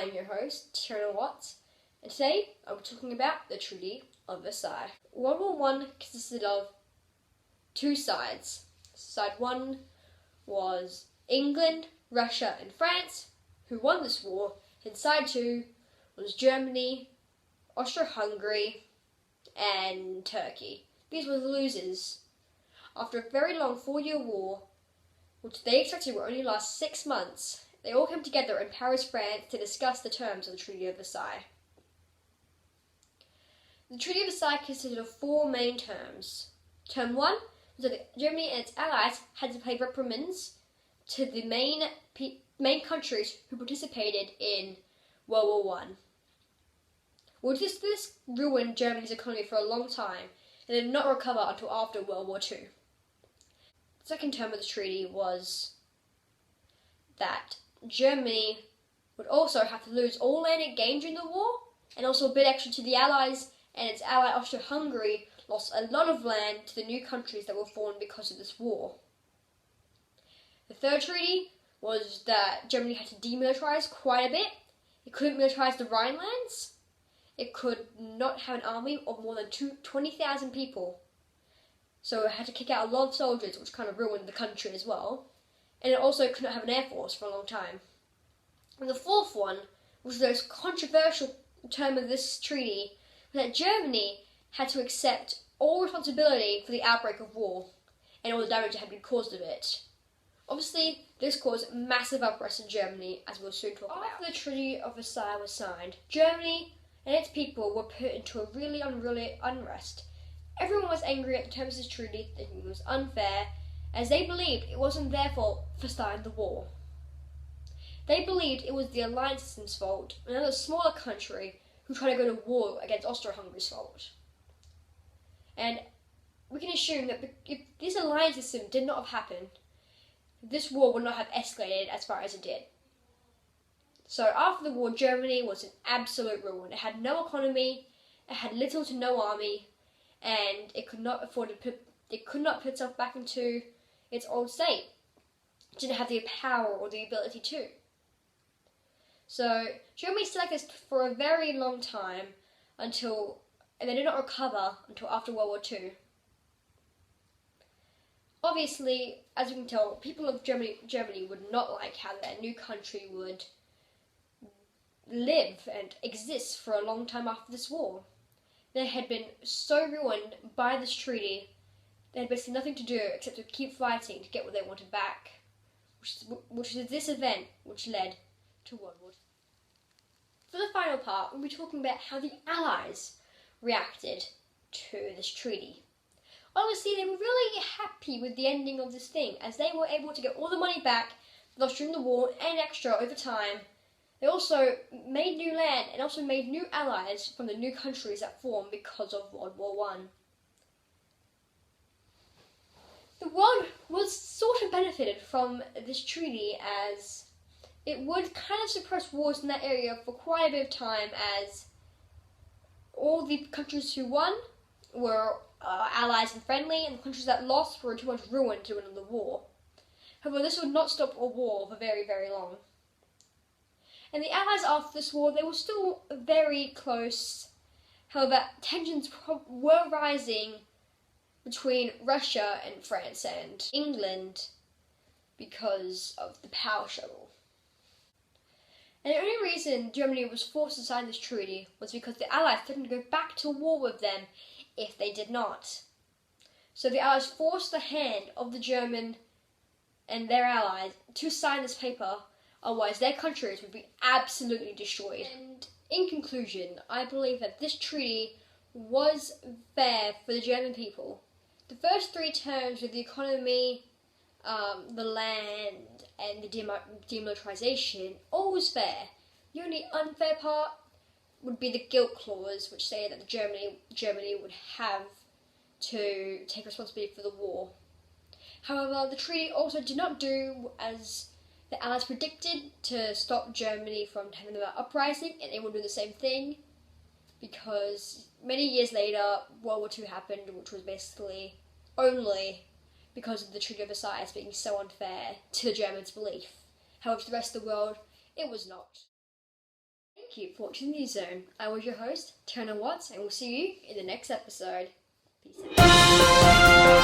I am your host, Tierna Watts, and today I'll be talking about the Treaty of Versailles. World War One consisted of two sides. Side one was England, Russia, and France, who won this war, and side two was Germany, Austria-Hungary, and Turkey. These were the losers. After a very long 4-year war, which they expected would only last 6 months, they all came together in Paris, France, to discuss the terms of the Treaty of Versailles. The Treaty of Versailles consisted of 4 main terms. Term 1 was that Germany and its allies had to pay reprimands to the main countries who participated in World War One. Well, this ruined Germany's economy for a long time, and it did not recover until after World War Two. The second term of the treaty was that Germany would also have to lose all land it gained during the war, and also a bit extra to the Allies, and its ally Austria-Hungary lost a lot of land to the new countries that were formed because of this war. The third treaty was that Germany had to demilitarize quite a bit. It couldn't militarize the Rhinelands. It could not have an army of more than 20,000 people. So it had to kick out a lot of soldiers, which kind of ruined the country as well. And it also could not have an air force for a long time. And the fourth one, which was the most controversial term of this treaty, was that Germany had to accept all responsibility for the outbreak of war and all the damage that had been caused of it. Obviously, this caused massive unrest in Germany, as we'll soon talk about. After the Treaty of Versailles was signed, Germany and its people were put into a really unruly unrest. Everyone was angry at the terms of this treaty, thinking it was unfair, as they believed it wasn't their fault for starting the war. They believed it was the Alliance system's fault, another smaller country who tried to go to war against Austria-Hungary's fault. And we can assume that if this alliance system did not have happened, this war would not have escalated as far as it did. So after the war, Germany was in absolute ruin. It had no economy, it had little to no army, and it could not put itself back into its old state. It didn't have the power or the ability to. So Germany stayed like this for a very long time and they did not recover until after World War Two. Obviously, as you can tell, people of Germany would not like how their new country would live and exist for a long time after this war. They had been so ruined by this treaty, they had basically nothing to do except to keep fighting to get what they wanted back, which is this event which led to World War II. For the final part, we'll be talking about how the Allies reacted to this treaty. Obviously, they were really happy with the ending of this thing, as they were able to get all the money back lost during the war and extra over time. They also made new land and also made new allies from the new countries that formed because of World War One. The world was sort of benefited from this treaty, as it would kind of suppress wars in that area for quite a bit of time, as all the countries who won were allies and friendly, and the countries that lost were too much ruined to win another war. However, this would not stop a war for very, very long. And the Allies after this war, they were still very close. However, tensions were rising between Russia and France and England because of the power struggle. And the only reason Germany was forced to sign this treaty was because the Allies threatened to go back to war with them if they did not. So the Allies forced the hand of the German and their allies to sign this paper, otherwise their countries would be absolutely destroyed. And in conclusion, I believe that this treaty was fair for the German people. The first 3 terms with the economy, the land, and the demilitarization, all was fair. The only unfair part would be the guilt clause, which say that Germany would have to take responsibility for the war. However, the treaty also did not do as the Allies predicted to stop Germany from having an uprising, and it would do the same thing, because many years later, World War II happened, which was basically only because of the Treaty of Versailles being so unfair to the Germans' belief. However, to the rest of the world, it was not. Thank you for watching the Zone. I was your host, Turner Watts, and we'll see you in the next episode. Peace out.